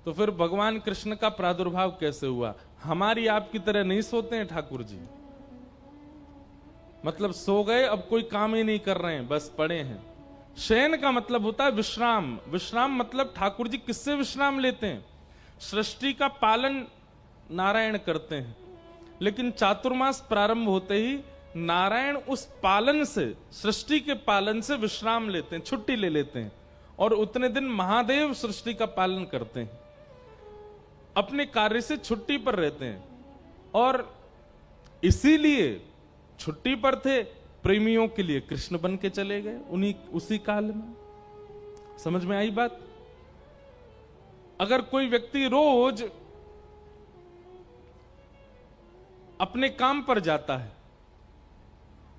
तो फिर भगवान कृष्ण का प्रादुर्भाव कैसे हुआ? हमारी आपकी तरह नहीं सोते हैं ठाकुर जी, मतलब सो गए, अब कोई काम ही नहीं कर रहे हैं, बस पड़े हैं। शयन का मतलब होता है विश्राम। विश्राम मतलब ठाकुर जी किससे विश्राम लेते हैं? सृष्टि का पालन नारायण करते हैं, लेकिन चातुर्मास प्रारंभ होते ही नारायण उस पालन से, सृष्टि के पालन से विश्राम लेते हैं, छुट्टी ले लेते हैं, और उतने दिन महादेव सृष्टि का पालन करते हैं, अपने कार्य से छुट्टी पर रहते हैं। और इसीलिए छुट्टी पर थे, प्रेमियों के लिए कृष्ण बन के चले गए उसी काल में। समझ में आई बात? अगर कोई व्यक्ति रोज अपने काम पर जाता है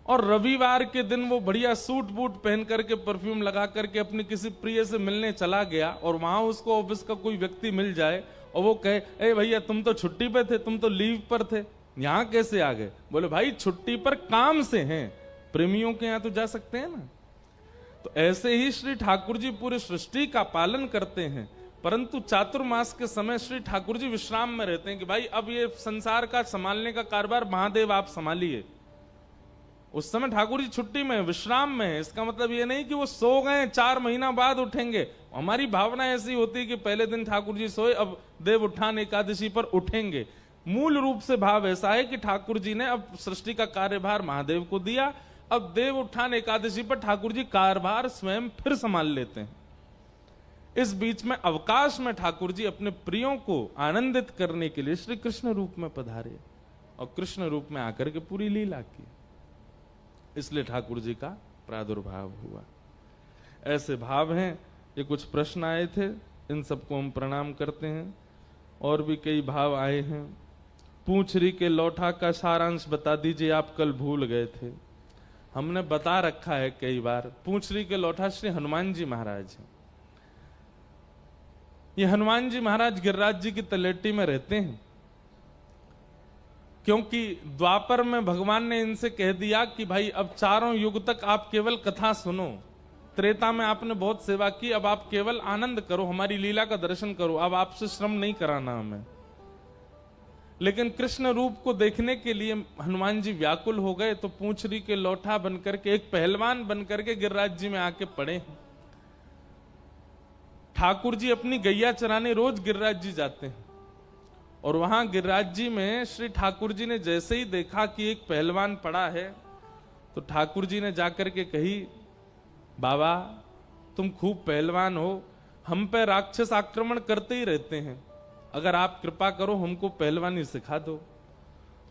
और रविवार के दिन वो बढ़िया सूट बूट पहन करके, परफ्यूम लगा करके अपनी किसी प्रिय से मिलने चला गया, और वहां उसको ऑफिस का कोई व्यक्ति मिल जाए और वो कहे, ए भैया तुम तो छुट्टी पे थे, तुम तो लीव पर थे, यहां कैसे आ गए? बोले भाई छुट्टी पर काम से हैं, प्रेमियों के यहां तो जा सकते हैं ना। तो ऐसे ही श्री ठाकुर जी पूरी सृष्टि का पालन करते हैं, परंतु चातुर्मास के समय श्री ठाकुर जी विश्राम में रहते हैं कि भाई अब ये संसार का संभालने का कारभार महादेव आप संभालिए। उस समय ठाकुर जी छुट्टी में, विश्राम में। इसका मतलब ये नहीं कि वो सो गए 4 महीना बाद उठेंगे। हमारी भावना ऐसी होती है कि पहले दिन ठाकुर जी सोए, अब देव उत्थान एकादशी पर उठेंगे। मूल रूप से भाव ऐसा है कि ठाकुर जी ने अब सृष्टि का कार्यभार महादेव को दिया, अब देव उत्थान एकादशी पर ठाकुर जी कार्यभार स्वयं फिर संभाल लेते हैं। इस बीच में अवकाश में ठाकुर जी अपने प्रियों को आनंदित करने के लिए श्री कृष्ण रूप में पधारे और कृष्ण रूप में आकर के पूरी लीला की, इसलिए ठाकुर जी का प्रादुर्भाव हुआ। ऐसे भाव हैं। ये कुछ प्रश्न आए थे, इन सबको हम प्रणाम करते हैं। और भी कई भाव आए हैं। पूंछरी के लौठा का सारांश बता दीजिए, आप कल भूल गए थे। हमने बता रखा है कई बार। पूंछरी के लौठा श्री हनुमान जी महाराज हैं। ये हनुमान जी महाराज गिरिराज जी की तलेटी में रहते हैं, क्योंकि द्वापर में भगवान ने इनसे कह दिया कि भाई अब 4 युग तक आप केवल कथा सुनो। त्रेता में आपने बहुत सेवा की, अब आप केवल आनंद करो, हमारी लीला का दर्शन करो, अब आपसे श्रम नहीं कराना हमें। लेकिन कृष्ण रूप को देखने के लिए हनुमान जी व्याकुल हो गए, तो पूंछरी के लौठा बनकर के, एक पहलवान बनकर के गिरिराज जी में आके पड़े हैं। ठाकुर जी अपनी गैया चराने रोज गिरिराज जी जाते हैं, और वहां गिरिराज जी में श्री ठाकुर जी ने जैसे ही देखा कि एक पहलवान पड़ा है, तो ठाकुर जी ने जाकर के कही, बाबा तुम खूब पहलवान हो, हम पे राक्षस आक्रमण करते ही रहते हैं, अगर आप कृपा करो हमको पहलवानी सिखा दो।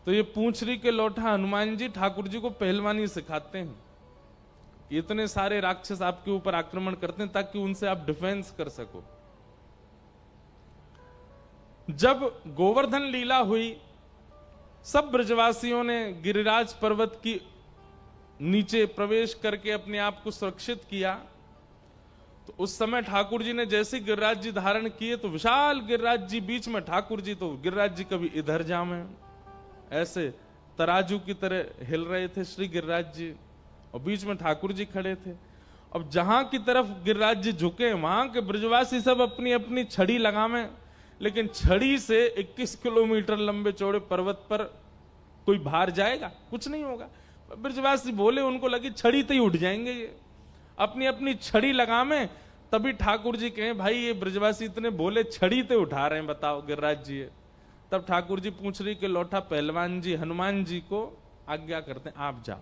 तो ये पूंछरी के लौठा हनुमान जी ठाकुर जी को पहलवानी सिखाते हैं। इतने सारे राक्षस आपके ऊपर आक्रमण करते हैं ताकि उनसे आप डिफेंस कर सको। जब गोवर्धन लीला हुई, सब ब्रजवासियों ने गिरिराज पर्वत की नीचे प्रवेश करके अपने आप को सुरक्षित किया, तो उस समय ठाकुर जी ने जैसे गिरिराज जी धारण किए, तो विशाल गिरिराज जी बीच में, ठाकुर जी तो गिरिराज जी कभी इधर जामे, ऐसे तराजू की तरह हिल रहे थे श्री गिरिराज जी, और बीच में ठाकुर जी खड़े थे। अब जहां की तरफ गिरिराज जी झुके, वहां के ब्रजवासी सब अपनी अपनी छड़ी लगावे, लेकिन छड़ी से 21 किलोमीटर लंबे चौड़े पर्वत पर कोई भार जाएगा? कुछ नहीं होगा। ब्रजवासी बोले, उनको लगी छड़ी तो ही उठ जाएंगे ये, अपनी अपनी छड़ी लगावे। तभी ठाकुर जी कहे, भाई ये ब्रजवासी इतने बोले, छड़ी तो उठा रहे हैं, बताओ गिरिराज जी। तब ठाकुर जी पूंछरी के लौठा पहलवान जी हनुमान जी को आज्ञा करते हैं, आप जाओ।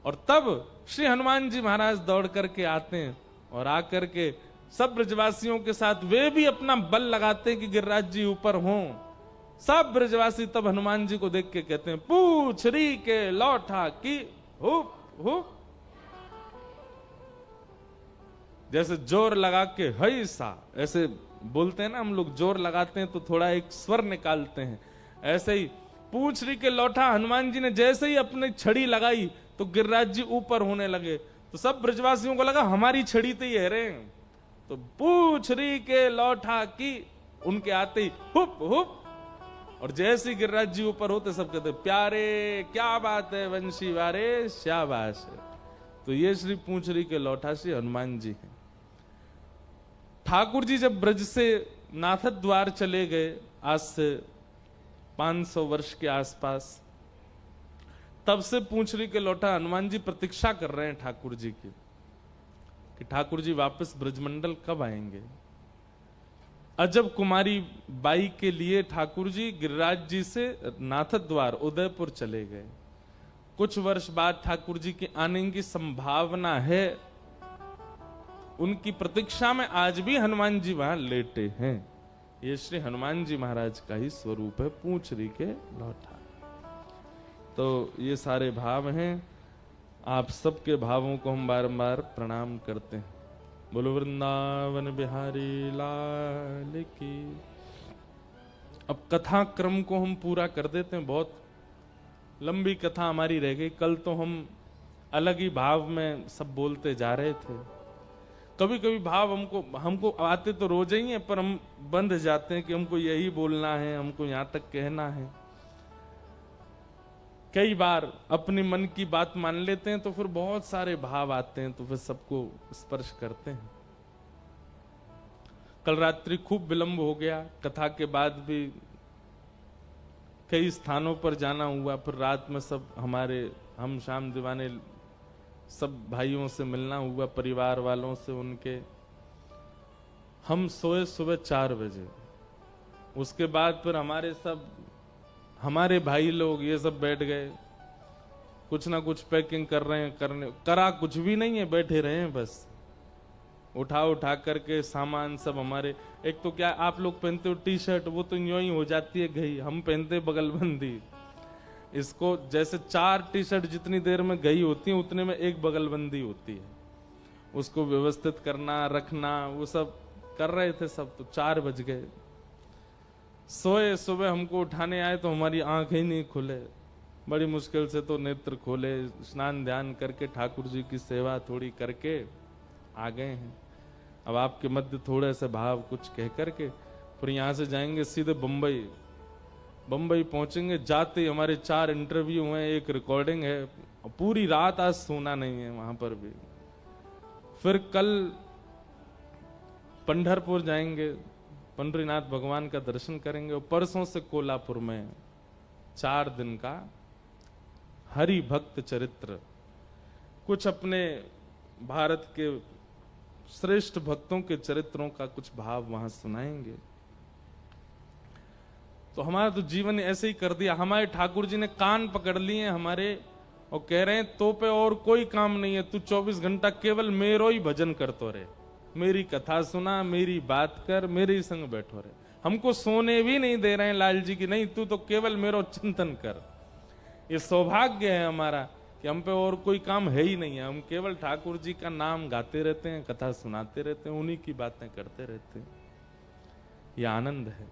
और तब श्री हनुमान जी महाराज दौड़ करके आते हैं, और आकर के सब ब्रजवासियों के साथ वे भी अपना बल लगाते हैं कि गिरिराज जी ऊपर हों। सब ब्रजवासी तब हनुमान जी को देख के कहते हैं, पूंछरी के लौठा की हुप हुप। जैसे जोर लगा के हई सा, ऐसे बोलते हैं ना हम लोग, जोर लगाते हैं तो थोड़ा एक स्वर निकालते हैं, ऐसे ही पूंछरी के लौठा हनुमान जी ने जैसे ही अपनी छड़ी लगाई, तो गिरिराज जी ऊपर होने लगे। तो सब ब्रजवासियों को लगा हमारी छड़ी तो ही है रे। तो पूंछरी के लौठा की, उनके आते ही हुप हुप, और जैसे गिरिराज जी ऊपर होते सब कहते, प्यारे क्या बात है वंशी वारे, शाबाश है। तो ये श्री पूंछरी के लौठा श्री हनुमान जी हैं। ठाकुर जी जब ब्रज से नाथद द्वार चले गए, आज से 500 वर्ष के आसपास, तब से पूंछरी के लौटा हनुमान जी प्रतीक्षा कर रहे हैं ठाकुर जी की, कि ठाकुर जी वापस ब्रजमंडल कब आएंगे। अजब कुमारी बाई के लिए ठाकुर जी गिरिराज जी से नाथद द्वार उदयपुर चले गए। कुछ वर्ष बाद ठाकुर जी के आने की संभावना है। उनकी प्रतीक्षा में आज भी हनुमान जी वहां लेटे हैं। ये श्री हनुमान जी महाराज का ही स्वरूप है, पूंछरी के लौटा। तो ये सारे भाव हैं। आप सबके भावों को हम बारंबार प्रणाम करते हैं। बोलो वृंदावन बिहारी लाल की। अब कथा क्रम को हम पूरा कर देते हैं। बहुत लंबी कथा हमारी रह गई। कल तो हम अलग ही भाव में सब बोलते जा रहे थे। कभी कभी भाव हमको आते तो रोज ही है, पर हम बंध जाते हैं कि हमको यही बोलना है, हमको यहां तक कहना है। कई बार अपने मन की बात मान लेते हैं तो फिर बहुत सारे भाव आते हैं, तो फिर सबको स्पर्श करते हैं। कल रात्रि खूब विलंब हो गया। कथा के बाद भी कई स्थानों पर जाना हुआ। फिर रात में सब हमारे हम शाम दीवाने सब भाइयों से मिलना हुआ, परिवार वालों से उनके। हम सोए सुबह 4 बजे। उसके बाद फिर हमारे भाई लोग ये सब बैठ गए, कुछ ना कुछ पैकिंग कर रहे हैं। करा कुछ भी नहीं है, बैठे रहे हैं बस। उठा करके सामान सब हमारे। एक तो क्या आप लोग पहनते हो टी शर्ट, वो तो यूं ही हो जाती है गई। हम पहनते बगलबंदी। इसको जैसे 4 टी शर्ट जितनी देर में गई होती है, उतने में एक बगलबंदी होती है। उसको व्यवस्थित करना, रखना, वो सब कर रहे थे सब। तो 4 बज गए। सोए सुबह हमको उठाने आए तो हमारी आंख ही नहीं खुले। बड़ी मुश्किल से तो नेत्र खोले। स्नान ध्यान करके ठाकुर जी की सेवा थोड़ी करके आ गए हैं। अब आपके मध्य थोड़े से भाव कुछ कह करके फिर यहाँ से जाएंगे सीधे बम्बई। बम्बई पहुंचेंगे। जाते ही हमारे 4 इंटरव्यू हैं, 1 रिकॉर्डिंग है। पूरी रात आज सोना नहीं है वहां पर भी। फिर कल पंढरपुर जाएंगे, पंढरीनाथ भगवान का दर्शन करेंगे। और परसों से कोल्हापुर में 4 दिन का हरि भक्त चरित्र, कुछ अपने भारत के श्रेष्ठ भक्तों के चरित्रों का कुछ भाव वहां सुनाएंगे। तो हमारा तो जीवन ऐसे ही कर दिया। हमारे ठाकुर जी ने कान पकड़ लिए हमारे और कह रहे हैं तो पे और कोई काम नहीं है, तू 24 घंटा केवल मेरो ही भजन करतो रहे, मेरी कथा सुना, मेरी बात कर, मेरे ही संग बैठो रहे। हमको सोने भी नहीं दे रहे हैं लाल जी की, नहीं तू तो केवल मेरो चिंतन कर। ये सौभाग्य है हमारा कि हम पे और कोई काम है ही नहीं है। हम केवल ठाकुर जी का नाम गाते रहते हैं, कथा सुनाते रहते हैं, उन्हीं की बातें करते रहते हैं। ये आनंद है।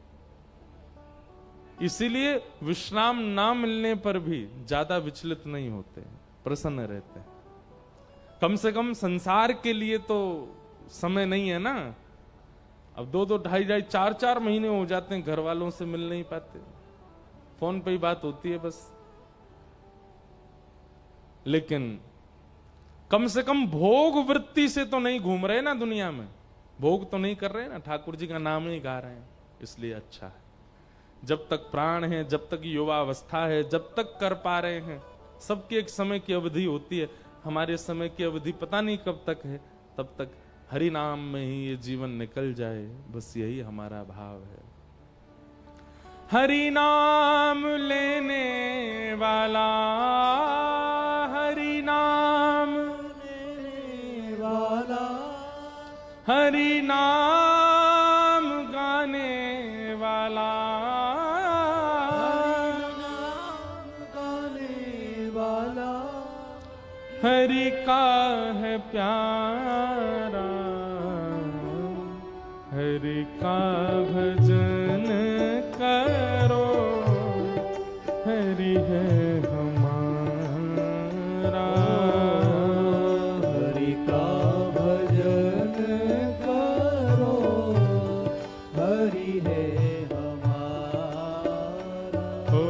इसीलिए विश्राम ना मिलने पर भी ज्यादा विचलित नहीं होते, प्रसन्न रहते हैं। कम से कम संसार के लिए तो समय नहीं है ना। अब 2-2, 2.5, 4-4 महीने हो जाते हैं घर वालों से मिल नहीं पाते, फोन पे ही बात होती है बस। लेकिन कम से कम भोग वृत्ति से तो नहीं घूम रहे ना दुनिया में, भोग तो नहीं कर रहे ना, ठाकुर जी का नाम ही गा रहे हैं। इसलिए अच्छा है जब तक प्राण है, जब तक युवा अवस्था है, जब तक कर पा रहे हैं। सबकी एक समय की अवधि होती है, हमारे समय की अवधि पता नहीं कब तक है। तब तक हरि नाम में ही ये जीवन निकल जाए, बस यही हमारा भाव है। हरि नाम लेने वाला, हरि नाम लेने वाला, हरि नाम गाने वाला, हरि का है प्यारा, हरि का भजन करो, हरि है हमारा। हरि का भजन करो, हरि है हमारा। ओ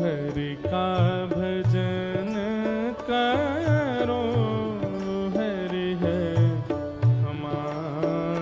हरि का भजन करो, हरि है हमारा।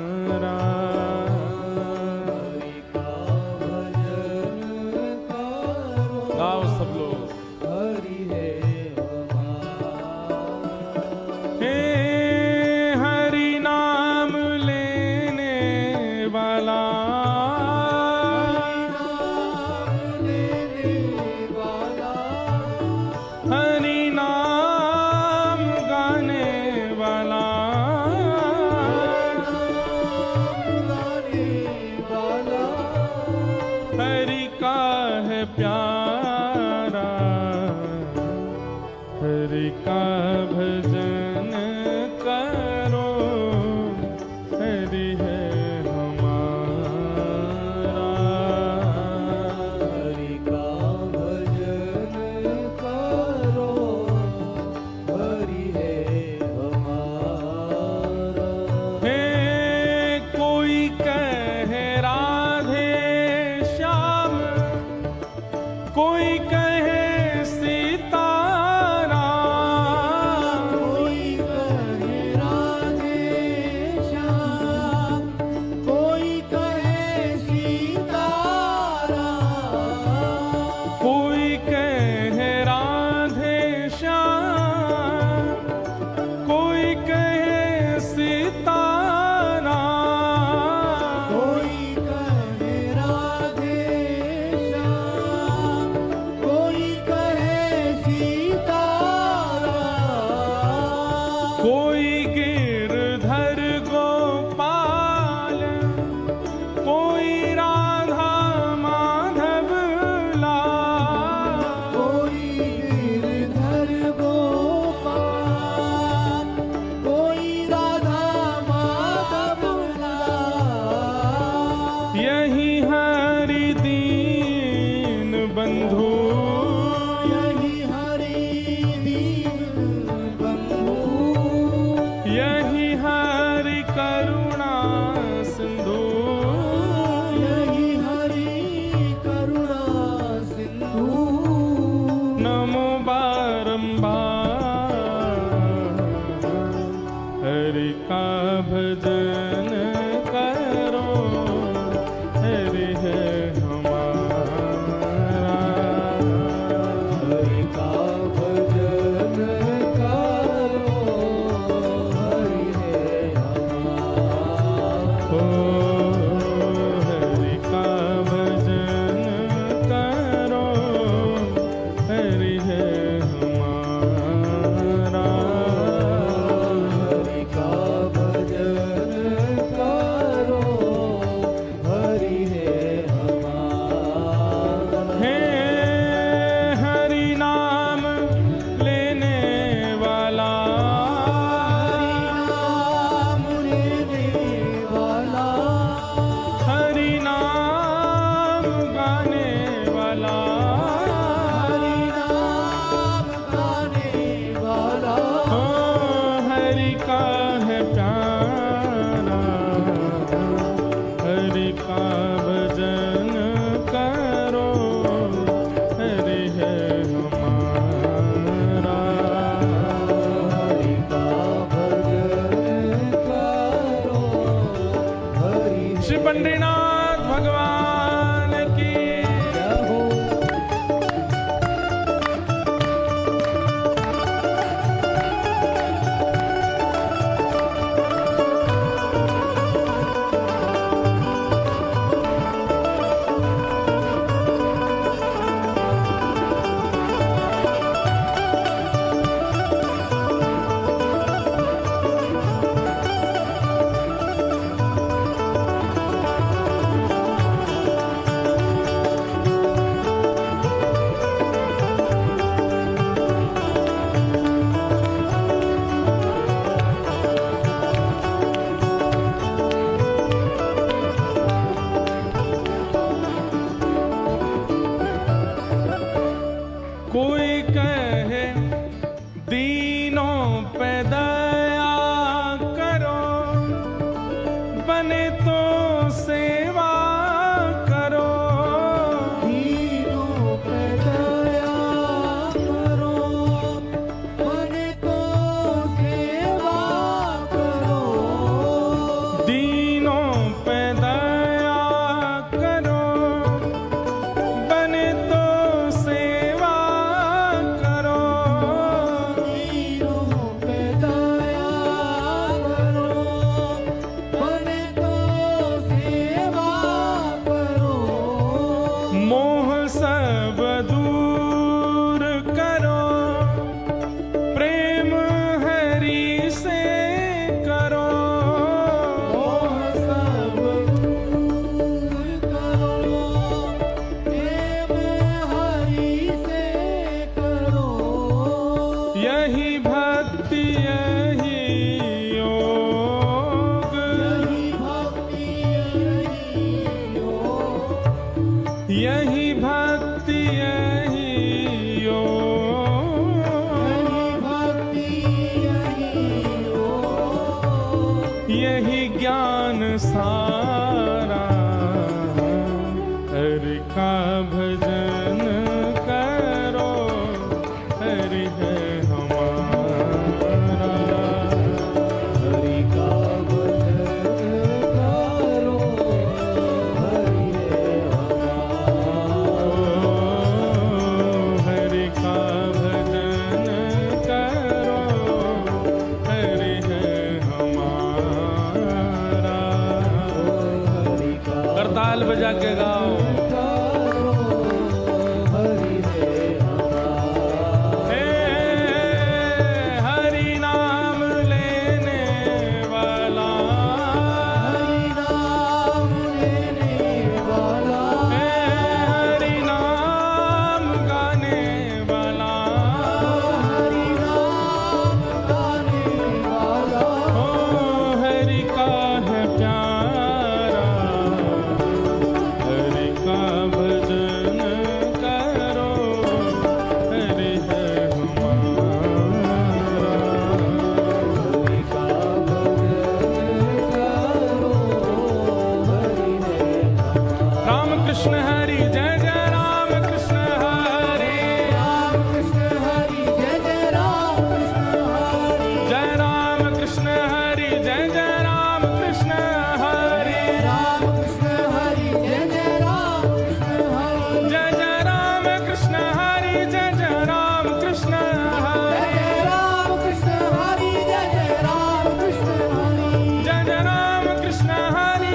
ओ हरि का भजन करो, हरि है हमारा। हरि का भजन करो, हरि है हमारा। हे हरि नाम लेने वाला, नाम लेने वाला, हरि नाम गाने वाला, हरि नाम गाने वाला, ओ हरि का है प्यारा, हरि का भजन करो, हरि है हमारा। हरि का भजन करो, हरि श्री पंडरीनाथ भगवान की जय हो। कोई कहे दीनों पे दया करो, बने तो सेवा करो। दीनों पे दया करो, बने तो सेवा करो। दीनों पे दया करो, बने तो सेवा करो। दीनों पे दया करो, बने तो सेवा करो। मोह सब दूर करो, प्रेम हरि से करो। मोह सब दूर करो, प्रेम हरि से करो। यही भक्ति यही योग, यही भक्ति यही योग, यही भक्ति यही योग, यही भक्ति यही योग। यही ज्ञान सारा। हरि का भजन करो, हरि है हमारा। हरि का भजन करो, हरि है हमारा। हरि का भजन करो, हरि है हमारा। हरि का करताल बजा के गाओ। करो, हरि है हमारा। हे हरि नाम लेने वाला, हरि नाम लेने वाला, हे हरि नाम गाने वाला, हरि नाम गाने वाला। ओ हरि का है प्यारा, हरि का भजन करो, हरि है हमारा। हरि का भजन करो, हरि है हमारा। राम कृष्ण हरि जय जय राम कृष्ण हरि, राम कृष्ण हरि जय जय राम कृष्ण हरि। जय राम कृष्ण हरि जय जय राम कृष्ण हरि, राम कृष्ण हरि जय जय राम कृष्ण हरि। जय जय राम कृष्ण हरि जय जय राम कृष्ण हरि, जय राम कृष्ण हरि जय जय राम कृष्ण हरि। जय जय राम कृष्ण हरि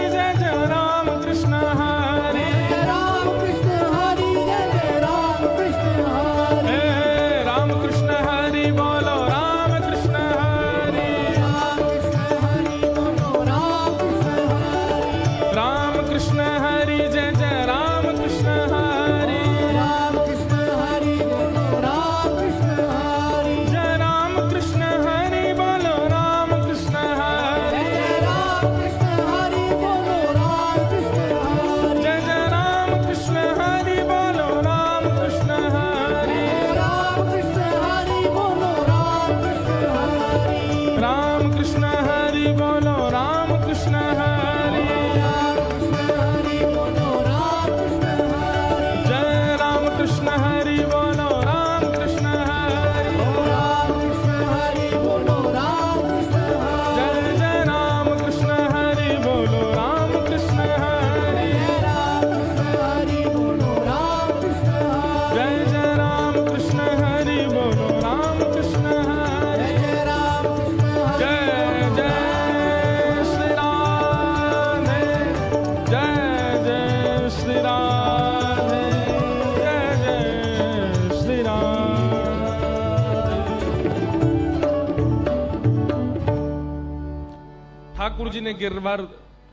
ठाकुर जी ने गिरवार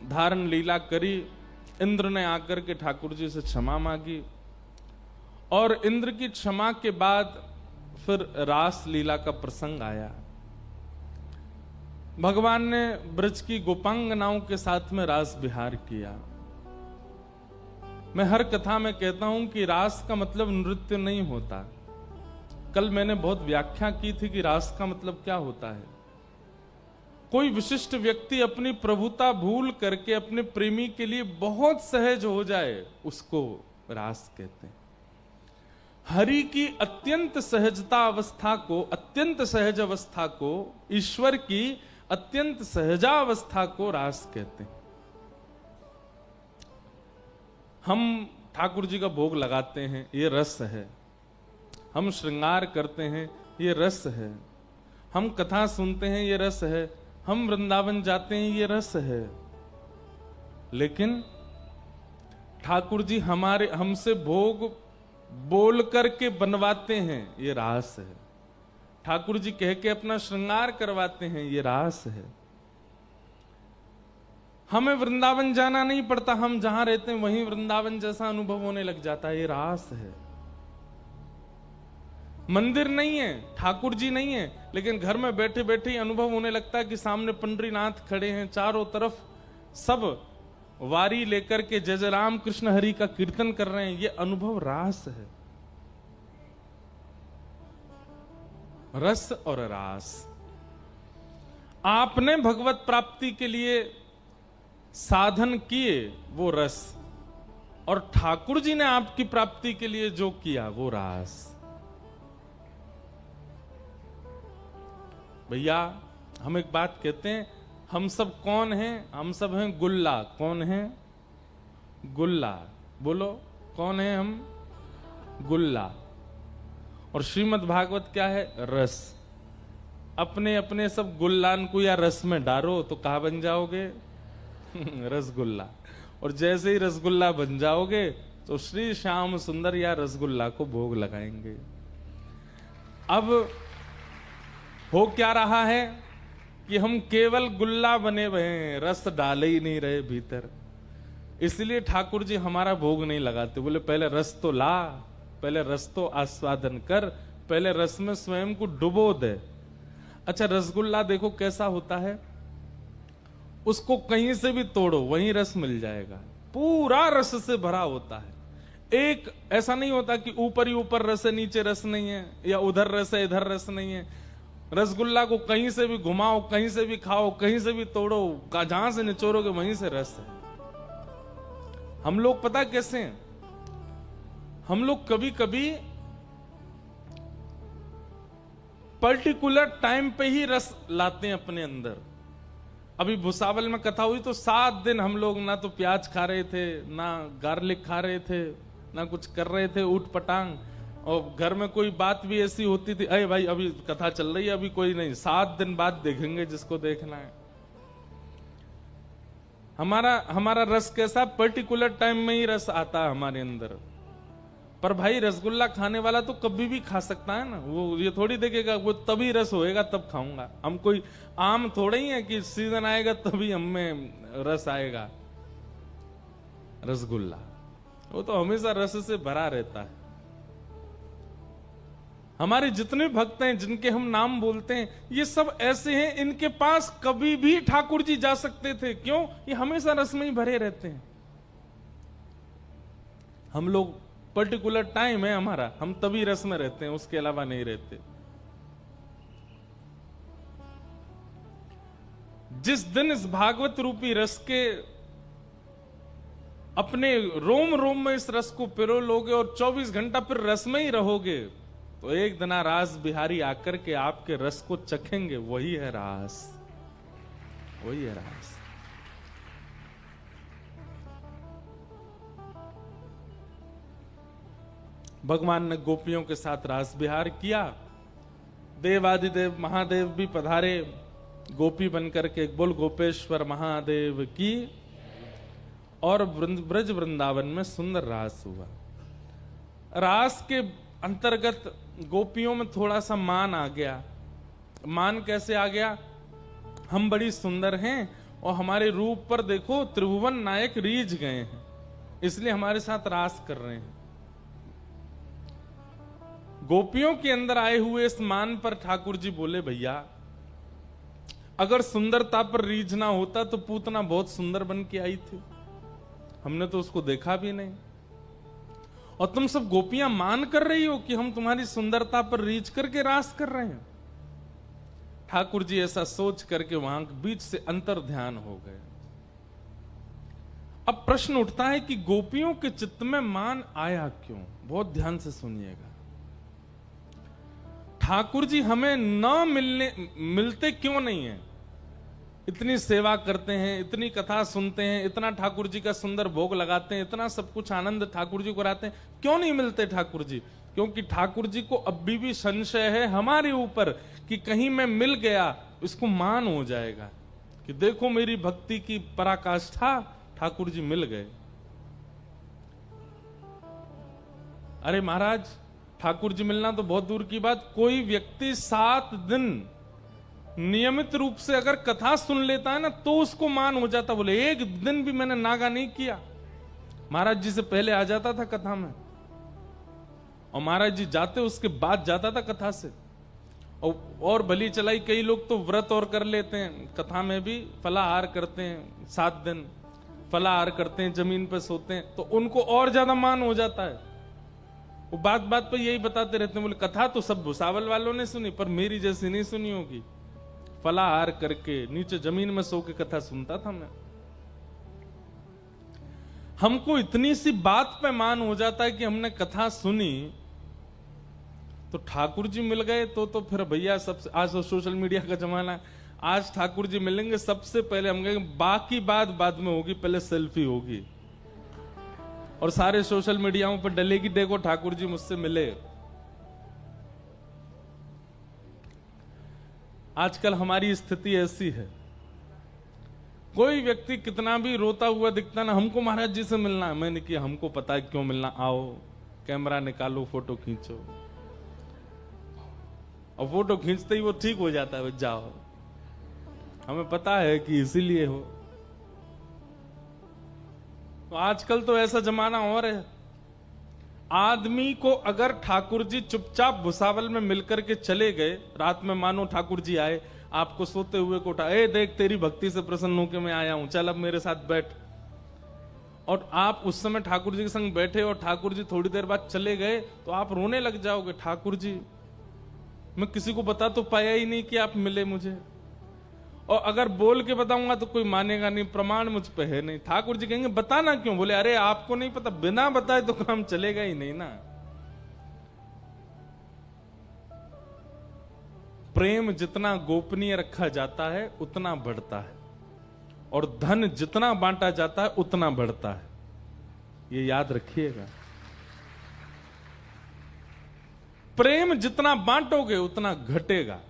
धारण लीला करी, इंद्र ने आकर के ठाकुर जी से क्षमा मांगी और इंद्र की क्षमा के बाद फिर रास लीला का प्रसंग आया। भगवान ने ब्रज की गोपांगनाओं के साथ में रास विहार किया। मैं हर कथा में कहता हूं कि रास का मतलब नृत्य नहीं होता। कल मैंने बहुत व्याख्या की थी कि रास का मतलब क्या होता है। कोई विशिष्ट व्यक्ति अपनी प्रभुता भूल करके अपने प्रेमी के लिए बहुत सहज हो जाए, उसको रास कहते हैं। हरि की अत्यंत सहजता अवस्था को, अत्यंत सहज अवस्था को, ईश्वर की अत्यंत सहजावस्था को रास कहते हैं। हम ठाकुर जी का भोग लगाते हैं, ये रस है। हम श्रृंगार करते हैं, ये रस है। हम कथा सुनते हैं, ये रस है। हम वृंदावन जाते हैं, ये रस है। लेकिन ठाकुर जी हमसे भोग बोल करके बनवाते हैं, ये रास है। ठाकुर जी कह के अपना श्रृंगार करवाते हैं, ये रास है। हमें वृंदावन जाना नहीं पड़ता, हम जहां रहते हैं वहीं वृंदावन जैसा अनुभव होने लग जाता है, ये रास है। मंदिर नहीं है, ठाकुर जी नहीं है, लेकिन घर में बैठे बैठे ही अनुभव होने लगता है कि सामने पंडरीनाथ खड़े हैं, चारों तरफ सब वारी लेकर के जय जय राम कृष्ण हरि का कीर्तन कर रहे हैं, ये अनुभव रास है। रस और रास। आपने भगवत प्राप्ति के लिए साधन किए, वो रस, और ठाकुर जी ने आपकी प्राप्ति के लिए जो किया, वो रास। भैया हम एक बात कहते हैं, हम सब कौन हैं? हम सब हैं गुल्ला। कौन है? गुल्ला। बोलो कौन है हम? गुल्ला। और श्रीमद् भागवत क्या है? रस। अपने अपने सब गुल्लान को या रस में डालो तो कहां बन जाओगे? रसगुल्ला। और जैसे ही रसगुल्ला बन जाओगे तो श्री श्याम सुंदर या रसगुल्ला को भोग लगाएंगे। अब हो क्या रहा है कि हम केवल गुल्ला बने हुए हैं, रस डाले ही नहीं रहे भीतर। इसलिए ठाकुर जी हमारा भोग नहीं लगाते। बोले पहले रस तो ला, पहले रस तो आस्वादन कर, पहले रस में स्वयं को डुबो दे। अच्छा, रसगुल्ला देखो कैसा होता है, उसको कहीं से भी तोड़ो वहीं रस मिल जाएगा, पूरा रस से भरा होता है। एक ऐसा नहीं होता कि ऊपर ही ऊपर रस है नीचे रस नहीं है, या उधर रस है इधर रस नहीं है। रसगुल्ला को कहीं से भी घुमाओ, कहीं से भी खाओ, कहीं से भी तोड़ो, जहां से निचोड़ोगे वहीं से रस है। हम लोग पता कैसे हैं? हम लोग कभी कभी पर्टिकुलर टाइम पे ही रस लाते हैं अपने अंदर। अभी भुसावल में कथा हुई तो 7 दिन हम लोग ना तो प्याज खा रहे थे, ना गार्लिक खा रहे थे, ना कुछ कर रहे थे ऊट पटांग। और घर में कोई बात भी ऐसी होती थी, अरे भाई अभी कथा चल रही है, अभी कोई नहीं, 7 दिन बाद देखेंगे जिसको देखना है। हमारा रस कैसा? पर्टिकुलर टाइम में ही रस आता है हमारे अंदर। पर भाई रसगुल्ला खाने वाला तो कभी भी खा सकता है ना, वो ये थोड़ी देखेगा वो तभी रस होएगा तब खाऊंगा। हम कोई आम थोड़े ही है कि सीजन आएगा तभी हमें रस आएगा। रसगुल्ला वो तो हमेशा रस से भरा रहता है। हमारे जितने भक्त हैं जिनके हम नाम बोलते हैं, ये सब ऐसे हैं, इनके पास कभी भी ठाकुर जी जा सकते थे। क्यों? ये हमेशा रस में ही भरे रहते हैं। हम लोग पर्टिकुलर टाइम है हमारा, हम तभी रस में रहते हैं, उसके अलावा नहीं रहते। जिस दिन इस भागवत रूपी रस के अपने रोम रोम में इस रस को पिरो लोगे और 24 घंटा फिर रस में ही रहोगे, तो एक दिन रास बिहारी आकर के आपके रस को चखेंगे। वही है रास, वही है रास। भगवान ने गोपियों के साथ रास विहार किया। देवादिदेव महादेव भी पधारे गोपी बनकर के। बोल गोपेश्वर महादेव की। और ब्रज वृंदावन में सुंदर रास हुआ। रास के अंतर्गत गोपियों में थोड़ा सा मान आ गया। मान कैसे आ गया? हम बड़ी सुंदर हैं और हमारे रूप पर देखो त्रिभुवन नायक रीझ गए हैं, इसलिए हमारे साथ रास कर रहे हैं। गोपियों के अंदर आए हुए इस मान पर ठाकुर जी बोले, भैया अगर सुंदरता पर रीझ ना होता तो पूतना बहुत सुंदर बन के आई थी, हमने तो उसको देखा भी नहीं। और तुम सब गोपियां मान कर रही हो कि हम तुम्हारी सुंदरता पर रीझ करके रास कर रहे हैं। ठाकुर जी ऐसा सोच करके वहां बीच से अंतर ध्यान हो गए। अब प्रश्न उठता है कि गोपियों के चित्त में मान आया क्यों? बहुत ध्यान से सुनिएगा। ठाकुर जी हमें मिलते क्यों नहीं है? इतनी सेवा करते हैं, इतनी कथा सुनते हैं, इतना ठाकुर जी का सुंदर भोग लगाते हैं, इतना सब कुछ आनंद ठाकुर जी को कराते हैं, क्यों नहीं मिलते ठाकुर जी? क्योंकि ठाकुर जी को अभी भी संशय है हमारे ऊपर कि कहीं मैं मिल गया, इसको मान हो जाएगा कि देखो मेरी भक्ति की पराकाष्ठा, ठाकुर जी मिल गए। अरे महाराज, ठाकुर जी मिलना तो बहुत दूर की बात, कोई व्यक्ति 7 दिन नियमित रूप से अगर कथा सुन लेता है ना तो उसको मान हो जाता। बोले एक दिन भी मैंने नागा नहीं किया, महाराज जी से पहले आ जाता था कथा में, और महाराज जी जाते उसके बाद जाता था कथा से। और भली चलाई कई लोग तो व्रत और कर लेते हैं, कथा में भी फलाहार करते हैं, 7 दिन फलाहार करते हैं, जमीन पर सोते हैं, तो उनको और ज्यादा मान हो जाता है। वो बात बात पर यही बताते रहते हैं, बोले कथा तो सब भुसावल वालों ने सुनी पर मेरी जैसी नहीं सुनी होगी। फलाहार करके नीचे जमीन में सो के कथा सुनता था मैं। हमको इतनी सी बात पे मान हो जाता है कि हमने कथा सुनी तो ठाकुर जी मिल गए तो फिर भैया सबसे, आज तो सोशल मीडिया का जमाना है, आज ठाकुर जी मिलेंगे सबसे पहले हम कहेंगे बाकी बात बाद में होगी, पहले सेल्फी होगी और सारे सोशल मीडियाओं पर डलेगी, देखो ठाकुर जी मुझसे मिले। आजकल हमारी स्थिति ऐसी है, कोई व्यक्ति कितना भी रोता हुआ दिखता ना, हमको महाराज जी से मिलना है। मैंने किया, हमको पता है क्यों मिलना, आओ कैमरा निकालो, फोटो खींचो, और फोटो खींचते ही वो ठीक हो जाता है, जाओ, हमें पता है कि इसीलिए हो। तो आजकल तो ऐसा जमाना और है, आदमी को अगर ठाकुर जी चुपचाप भुसावल में मिलकर के चले गए, रात में मानो ठाकुर जी आए, आपको सोते हुए को उठा, ए देख तेरी भक्ति से प्रसन्न होकर मैं आया हूं, चल अब मेरे साथ बैठ, और आप उस समय ठाकुर जी के संग बैठे और ठाकुर जी थोड़ी देर बाद चले गए, तो आप रोने लग जाओगे, ठाकुर जी मैं किसी को बता तो पाया ही नहीं कि आप मिले मुझे, और अगर बोल के बताऊंगा तो कोई मानेगा नहीं, प्रमाण मुझ पे है नहीं। ठाकुर जी कहेंगे बताना क्यों? बोले अरे आपको नहीं पता, बिना बताए तो काम चलेगा ही नहीं ना। प्रेम जितना गोपनीय रखा जाता है उतना बढ़ता है, और धन जितना बांटा जाता है उतना बढ़ता है, ये याद रखिएगा। प्रेम जितना बांटोगे उतना घटेगा,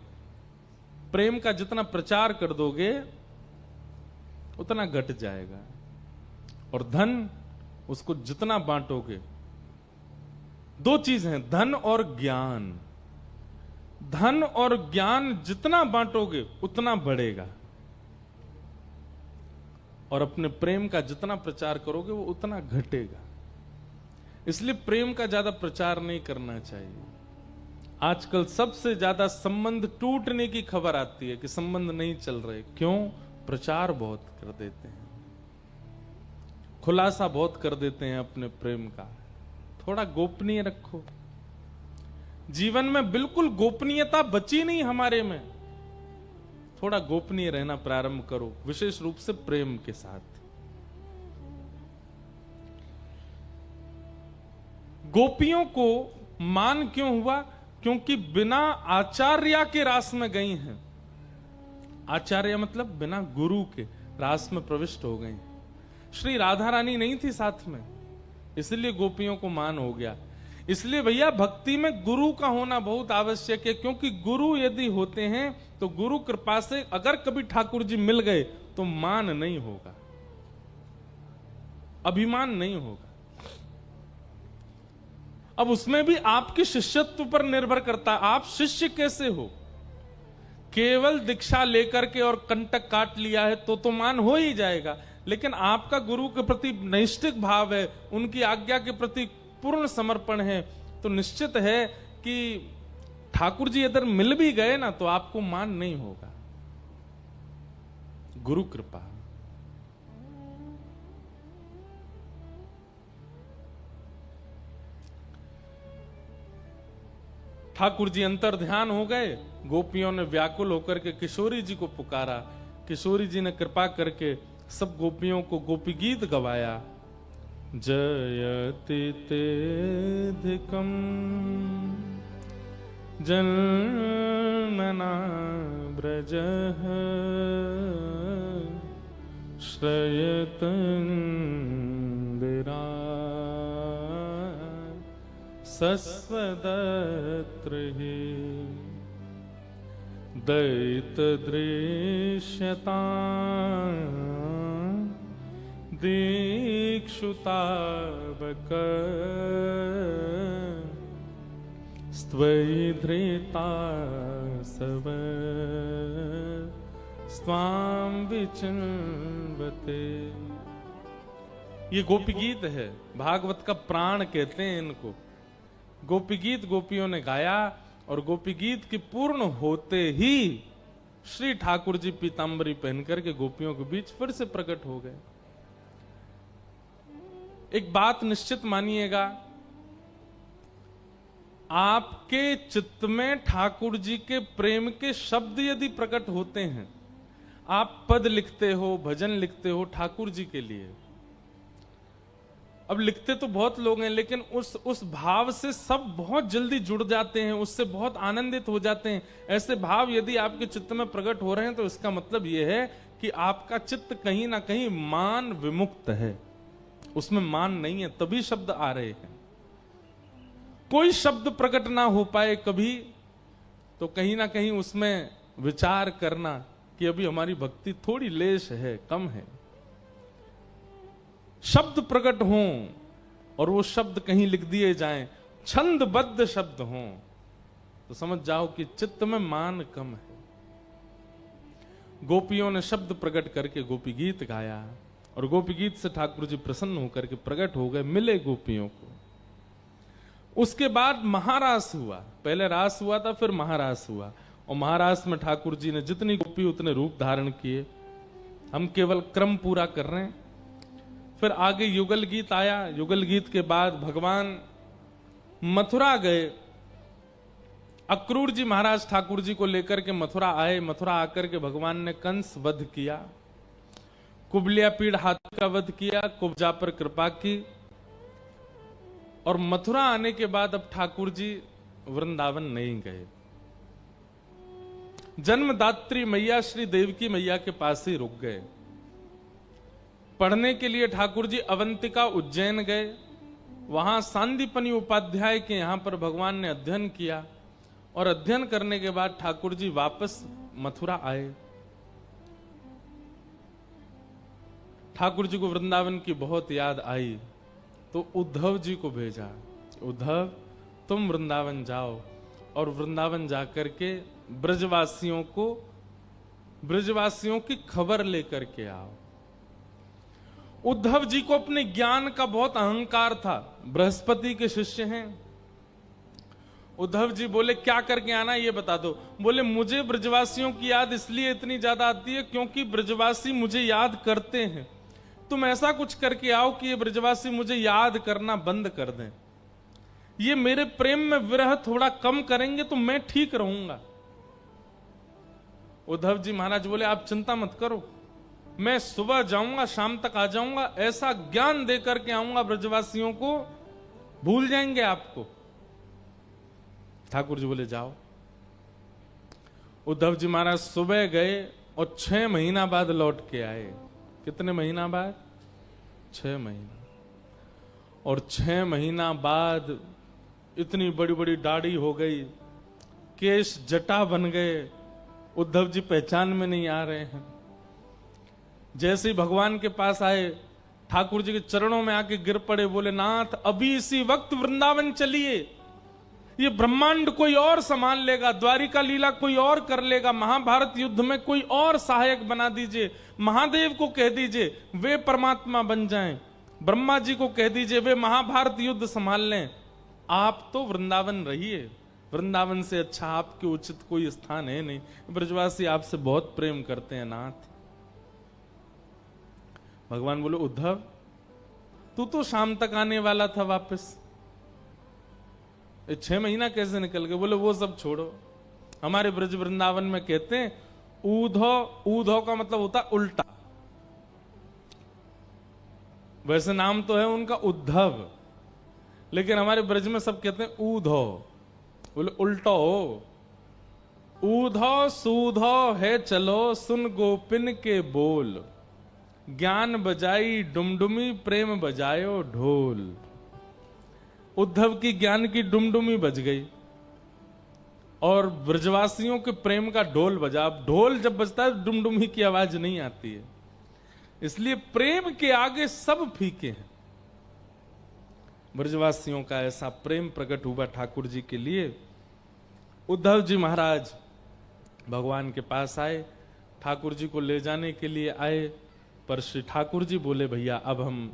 प्रेम का जितना प्रचार कर दोगे उतना घट जाएगा, और धन उसको जितना बांटोगे, 2 चीज हैं, धन और ज्ञान। धन और ज्ञान जितना बांटोगे उतना बढ़ेगा, और अपने प्रेम का जितना प्रचार करोगे वो उतना घटेगा। इसलिए प्रेम का ज्यादा प्रचार नहीं करना चाहिए। आजकल सबसे ज्यादा संबंध टूटने की खबर आती है कि संबंध नहीं चल रहे, क्यों? प्रचार बहुत कर देते हैं, खुलासा बहुत कर देते हैं अपने प्रेम का। थोड़ा गोपनीय रखो, जीवन में बिल्कुल गोपनीयता बची नहीं हमारे में, थोड़ा गोपनीय रहना प्रारंभ करो, विशेष रूप से प्रेम के साथ। गोपियों को मान क्यों हुआ? क्योंकि बिना आचार्य के रास में गई हैं। आचार्य मतलब बिना गुरु के रास में प्रविष्ट हो गई। श्री राधा रानी नहीं थी साथ में, इसलिए गोपियों को मान हो गया। इसलिए भैया भक्ति में गुरु का होना बहुत आवश्यक है, क्योंकि गुरु यदि होते हैं तो गुरु कृपा से अगर कभी ठाकुर जी मिल गए तो मान नहीं होगा, अभिमान नहीं होगा। अब उसमें भी आपके शिष्यत्व पर निर्भर करता है, आप शिष्य कैसे हो, केवल दीक्षा लेकर के और कंटक काट लिया है तो मान हो ही जाएगा, लेकिन आपका गुरु के प्रति नैष्ठिक भाव है, उनकी आज्ञा के प्रति पूर्ण समर्पण है, तो निश्चित है कि ठाकुर जी अगर मिल भी गए ना तो आपको मान नहीं होगा। गुरु कृपा। ठाकुर जी अंतर ध्यान हो गए। गोपियों ने व्याकुल होकर के किशोरी जी को पुकारा। किशोरी जी ने कृपा करके सब गोपियों को गोपी गीत गवाया। जयति तेधिकम जनना ब्रजः श्रयतंदिरा सस्वदत्र हि दैतदृश्यता दीक्षुतावक स्त्वयि धृता सव स्वाम विचिन्वते। ये गोपी गीत है, भागवत का प्राण कहते हैं इनको। गोपी गीत गोपियों ने गाया और गोपी गीत के पूर्ण होते ही श्री ठाकुर जी पीतांबरी पहन करके गोपियों के बीच फिर से प्रकट हो गए। एक बात निश्चित मानिएगा, आपके चित्त में ठाकुर जी के प्रेम के शब्द यदि प्रकट होते हैं, आप पद लिखते हो, भजन लिखते हो ठाकुर जी के लिए, अब लिखते तो बहुत लोग हैं, लेकिन उस भाव से सब बहुत जल्दी जुड़ जाते हैं, उससे बहुत आनंदित हो जाते हैं। ऐसे भाव यदि आपके चित्त में प्रकट हो रहे हैं तो इसका मतलब यह है कि आपका चित्त कहीं ना कहीं मान विमुक्त है, उसमें मान नहीं है, तभी शब्द आ रहे हैं। कोई शब्द प्रकट ना हो पाए कभी तो कहीं ना कहीं उसमें विचार करना कि अभी हमारी भक्ति थोड़ी लेश है, कम है। शब्द प्रकट हों और वो शब्द कहीं लिख दिए जाएं, छंदबद्ध शब्द हों, तो समझ जाओ कि चित्त में मान कम है। गोपियों ने शब्द प्रकट करके गोपी गीत गाया और गोपी गीत से ठाकुर जी प्रसन्न होकर के प्रकट हो गए, मिले गोपियों को। उसके बाद महारास हुआ। पहले रास हुआ था, फिर महारास हुआ, और महारास में ठाकुर जी ने जितनी गोपी उतने रूप धारण किए। हम केवल क्रम पूरा कर रहे हैं। फिर आगे युगल गीत आया। युगल गीत के बाद भगवान मथुरा गए। अक्रूर जी महाराज ठाकुर जी को लेकर के मथुरा आए। मथुरा आकर के भगवान ने कंस वध किया, कुबलिया पीड़ हाथी का वध किया, कुब्जा पर कृपा की। और मथुरा आने के बाद अब ठाकुर जी वृंदावन नहीं गए, जन्मदात्री मैया श्री देवकी मैया के पास ही रुक गए। पढ़ने के लिए ठाकुर जी अवंतिका उज्जैन गए। वहां सांदीपनि उपाध्याय के यहां पर भगवान ने अध्ययन किया, और अध्ययन करने के बाद ठाकुर जी वापस मथुरा आए। ठाकुर जी को वृंदावन की बहुत याद आई, तो उद्धव जी को भेजा, उद्धव तुम वृंदावन जाओ और वृंदावन जाकर के ब्रजवासियों की खबर लेकर के आओ। उद्धव जी को अपने ज्ञान का बहुत अहंकार था, बृहस्पति के शिष्य हैं। उद्धव जी बोले क्या करके आना ये बता दो। बोले मुझे ब्रजवासियों की याद इसलिए इतनी ज्यादा आती है क्योंकि ब्रजवासी मुझे याद करते हैं। तुम ऐसा कुछ करके आओ कि ये ब्रजवासी मुझे याद करना बंद कर दें। ये मेरे प्रेम में विरह थोड़ा कम करेंगे तो मैं ठीक रहूंगा। उद्धव जी महाराज बोले आप चिंता मत करो, मैं सुबह जाऊंगा, शाम तक आ जाऊंगा, ऐसा ज्ञान दे करके आऊंगा ब्रजवासियों को, भूल जाएंगे आपको। ठाकुर जी बोले जाओ। उद्धव जी महाराज सुबह गए और 6 महीना बाद लौट के आए। कितने महीना बाद? 6 महीना। और 6 महीना बाद इतनी बड़ी बड़ी दाढ़ी हो गई, केश जटा बन गए। उद्धव जी पहचान में नहीं आ रहे हैं। जैसे ही भगवान के पास आए, ठाकुर जी के चरणों में आके गिर पड़े, बोले नाथ अभी इसी वक्त वृंदावन चलिए, ये ब्रह्मांड कोई और संभाल लेगा, द्वारिका लीला कोई और कर लेगा, महाभारत युद्ध में कोई और सहायक बना दीजिए, महादेव को कह दीजिए वे परमात्मा बन जाएं, ब्रह्मा जी को कह दीजिए वे महाभारत युद्ध संभाल लें। आप तो वृंदावन रहिए, वृंदावन से अच्छा आपके उचित कोई स्थान है नहीं। ब्रजवासी आपसे बहुत प्रेम करते हैं नाथ। भगवान बोले उद्धव तू तो शाम तक आने वाला था वापस, 6 महीना कैसे निकल गए? बोले वो सब छोड़ो, हमारे ब्रज वृंदावन में कहते हैं ऊधो, ऊधो का मतलब होता उल्टा, वैसे नाम तो है उनका उद्धव, लेकिन हमारे ब्रज में सब कहते हैं ऊधो, बोले उल्टो हो। ऊधो सूधो है चलो सुन गोपिन के बोल, ज्ञान बजाई डुमडुमी प्रेम बजायो ढोल। उद्धव की ज्ञान की डुमडुमी बज गई और ब्रजवासियों के प्रेम का ढोल बजा। अब ढोल जब बजता है डुमडुमी की आवाज नहीं आती है, इसलिए प्रेम के आगे सब फीके हैं। ब्रजवासियों का ऐसा प्रेम प्रकट हुआ ठाकुर जी के लिए। उद्धव जी महाराज भगवान के पास आए, ठाकुर जी को ले जाने के लिए आए, पर श्री ठाकुर जी बोले भैया अब हम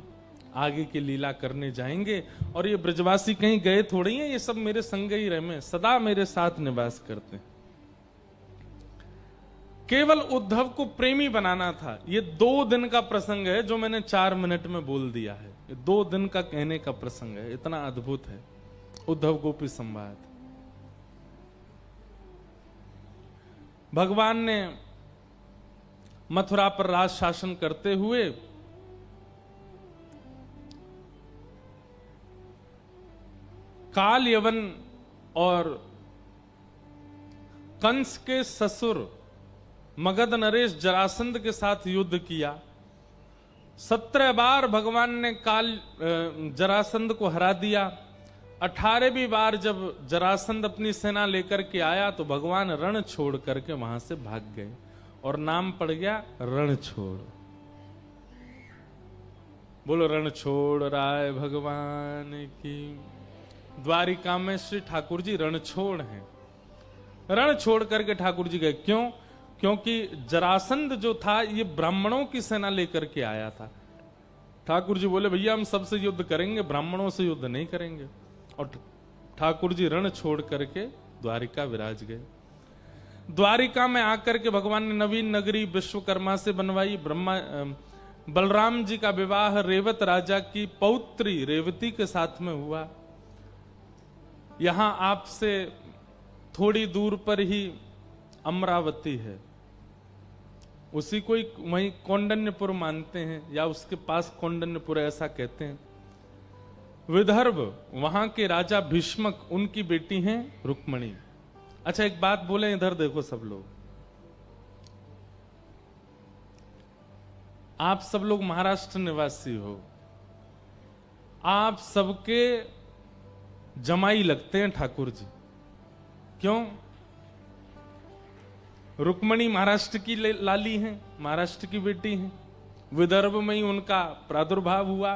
आगे की लीला करने जाएंगे, और ये ब्रजवासी कहीं गए थोड़ी हैं, ये सब मेरे संग ही रहे, सदा मेरे साथ निवास करते हैं। केवल उद्धव को प्रेमी बनाना था। ये 2 दिन का प्रसंग है जो मैंने 4 मिनट में बोल दिया है। ये 2 दिन का कहने का प्रसंग है, इतना अद्भुत है उद्धव गोपी संवाद। भगवान ने मथुरा पर राज शासन करते हुए काल यवन और कंस के ससुर मगध नरेश जरासंध के साथ युद्ध किया। 17 बार भगवान ने काल जरासंध को हरा दिया। 18वीं बार जब जरासंध अपनी सेना लेकर के आया तो भगवान रण छोड़ करके वहां से भाग गए और नाम पड़ गया रणछोड़। बोलो रणछोड़ राय भगवान की। द्वारिका में श्री ठाकुर जी रणछोड़ हैं। रण छोड़ करके ठाकुर जी गए, क्यों? क्योंकि जरासंध जो था ये ब्राह्मणों की सेना लेकर के आया था। ठाकुर जी बोले भैया हम सबसे युद्ध करेंगे, ब्राह्मणों से युद्ध नहीं करेंगे, और ठाकुर जी रण छोड़ करके द्वारिका विराज गए। द्वारिका में आकर के भगवान ने नवीन नगरी विश्वकर्मा से बनवाई। बलराम जी का विवाह रेवत राजा की पौत्री रेवती के साथ में हुआ। यहां आपसे थोड़ी दूर पर ही अमरावती है, उसी को वहीं कौंडन्यपुर मानते हैं, या उसके पास कौंडन्यपुर ऐसा कहते हैं। विदर्भ वहां के राजा भीष्मक, उनकी बेटी हैं रुक्मणी। अच्छा एक बात बोले, इधर देखो सब लोग, आप सब लोग महाराष्ट्र निवासी हो, आप सबके जमाई लगते हैं ठाकुर जी। क्यों? रुक्मणी महाराष्ट्र की लाली हैं, महाराष्ट्र की बेटी हैं। विदर्भ में ही उनका प्रादुर्भाव हुआ,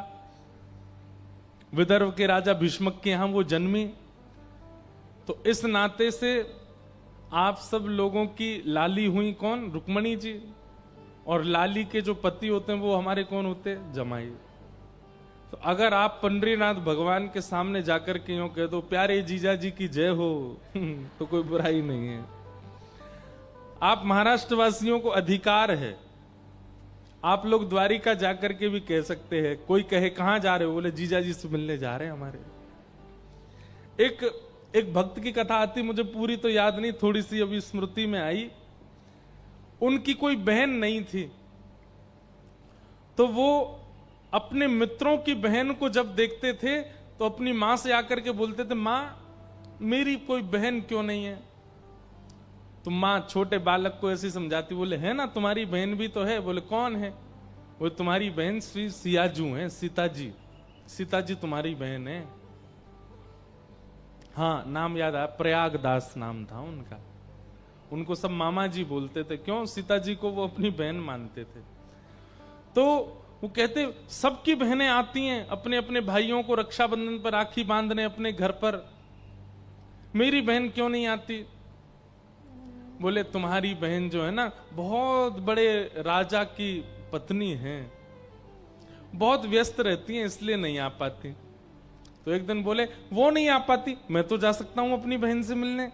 विदर्भ के राजा भीष्मक के यहां वो जन्मी, तो इस नाते से आप सब लोगों की लाली हुई कौन? रुक्मणी जी। और लाली के जो पति होते हैं वो हमारे कौन होते हैं? जमाई। तो अगर आप पंडरीनाथ भगवान के सामने जाकर के यूं कह दो प्यारे जीजा जी की जय हो तो कोई बुराई नहीं है। आप महाराष्ट्र वासियों को अधिकार है, आप लोग द्वारिका जाकर के भी कह सकते हैं। कोई कहे कहां जा रहे हो? बोले जीजा जी से मिलने जा रहे हैं हमारे। एक भक्त की कथा आती, मुझे पूरी तो याद नहीं, थोड़ी सी अभी स्मृति में आई। उनकी कोई बहन नहीं थी, तो वो अपने मित्रों की बहन को जब देखते थे तो अपनी मां से आकर के बोलते थे मां मेरी कोई बहन क्यों नहीं है? तो मां छोटे बालक को ऐसी समझाती, बोले है ना तुम्हारी बहन भी तो है। बोले कौन है? वो तुम्हारी बहन श्री सियाजू है, सीता जी, सीता जी तुम्हारी बहन है। हाँ नाम याद आया, प्रयागदास नाम था उनका। उनको सब मामा जी बोलते थे, क्यों? सीता जी को वो अपनी बहन मानते थे। तो वो कहते सबकी बहनें आती हैं अपने अपने भाइयों को रक्षाबंधन पर राखी बांधने अपने घर पर, मेरी बहन क्यों नहीं आती? बोले तुम्हारी बहन जो है ना बहुत बड़े राजा की पत्नी है, बहुत व्यस्त रहती है इसलिए नहीं आ पाती। तो एक दिन बोले वो नहीं आ पाती, मैं तो जा सकता हूं अपनी बहन से मिलने।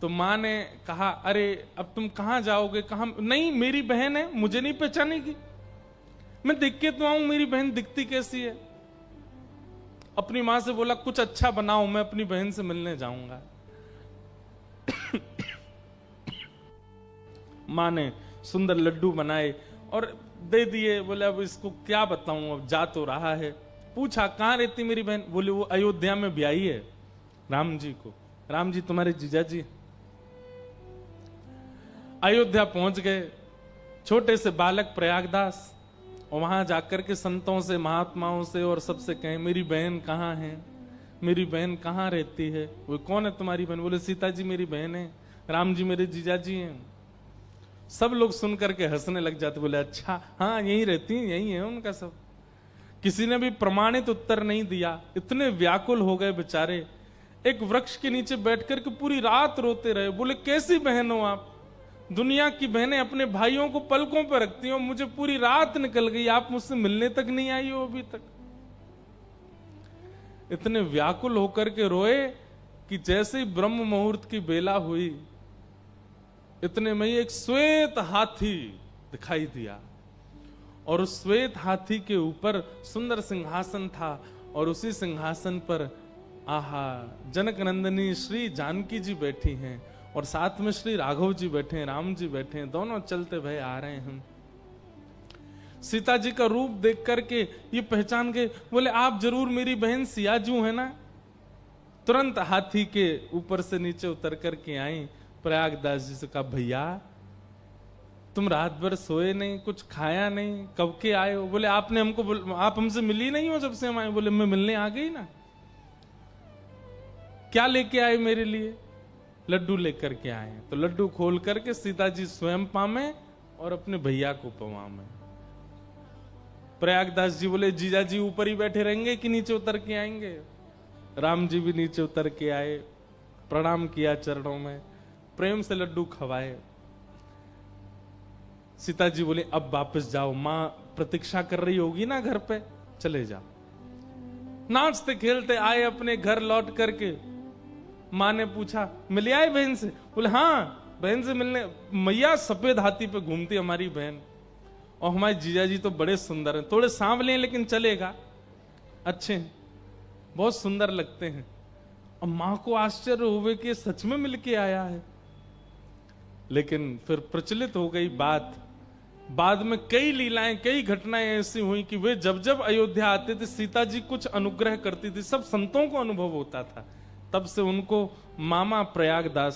तो मां ने कहा अरे अब तुम कहां जाओगे? कहां? नहीं मेरी बहन है, मुझे नहीं पहचानेगी? मैं देख के तो आऊं मेरी बहन दिखती कैसी है। अपनी मां से बोला कुछ अच्छा बनाओ, मैं अपनी बहन से मिलने जाऊंगा। मां ने सुंदर लड्डू बनाए और दे दिए। बोले अब इसको क्या बताऊं, अब जा तो रहा है। पूछा कहां रहती मेरी बहन? बोले वो अयोध्या में ब्याही है राम जी को। राम जी तुम्हारे जीजा जी। अयोध्या पहुंच गए, छोटे से बालक प्रयागदास, और वहां जाकर के संतों से महात्माओं से और सबसे कहें मेरी बहन कहाँ है, मेरी बहन कहाँ रहती है? वो कौन है तुम्हारी बहन? बोले सीता जी मेरी बहन है, राम जी मेरे जीजा जी हैं। सब लोग सुन करके हंसने लग जाते। बोले अच्छा हाँ यही रहती हैं, यही है उनका सब। किसी ने भी प्रमाणित उत्तर नहीं दिया, इतने व्याकुल हो गए बेचारे। एक वृक्ष के नीचे बैठ करके पूरी रात रोते रहे। बोले कैसी बहन हो आप? दुनिया की बहनें अपने भाइयों को पलकों पर रखती हो, मुझे पूरी रात निकल गई, आप मुझसे मिलने तक नहीं आई हो अभी तक। इतने व्याकुल होकर के रोए कि जैसे ही ब्रह्म मुहूर्त की बेला हुई, इतने में ही एक श्वेत हाथी दिखाई दिया, और उस श्वेत हाथी के ऊपर सुंदर सिंहासन था, और उसी सिंहासन पर आहा जनक नंदिनी श्री जानकी जी बैठी हैं, और साथ में श्री राघव जी बैठे हैं, राम जी बैठे हैं, दोनों चलते भय आ रहे हैं। सीता जी का रूप देख करके ये पहचान गए। बोले आप जरूर मेरी बहन सियाजू है ना? तुरंत हाथी के ऊपर से नीचे उतर करके आई। प्रयागदास जी से कहा भैया तुम रात भर सोए नहीं, कुछ खाया नहीं, कब के आए हो? बोले आपने हमको, आप हमसे मिली नहीं हो जब से हम आए। बोले मैं मिलने आ गई ना। क्या लेके आए मेरे लिए? लड्डू लेकर के आए। तो लड्डू खोल करके सीता जी स्वयं पामे और अपने भैया को पवामे। प्रयागदास जी बोले जीजा जी ऊपर ही बैठे रहेंगे कि नीचे उतर के आएंगे? राम जी भी नीचे उतर के आए, प्रणाम किया चरणों में, प्रेम से लड्डू खवाए। सीता जी बोले अब वापस जाओ, मां प्रतीक्षा कर रही होगी ना घर पे, चले जाओ। नाचते खेलते आए अपने घर लौट करके। मां ने पूछा मिले आए बहन से? बोले हाँ बहन से मिलने, मैया सफेद हाथी पे घूमती हमारी बहन, और हमारे जीजा जी तो बड़े सुंदर हैं, थोड़े सांवले हैं लेकिन चलेगा, अच्छे हैं, बहुत सुंदर लगते हैं। और मां को आश्चर्य हुए कि सच में मिलके आया है। लेकिन फिर प्रचलित हो गई बात। बाद में कई लीलाएं, कई घटनाएं ऐसी हुई कि वे जब जब अयोध्या आते थे सीता जी कुछ अनुग्रह करती थी, सब संतों को अनुभव होता था। तब से उनको मामा प्रयागदास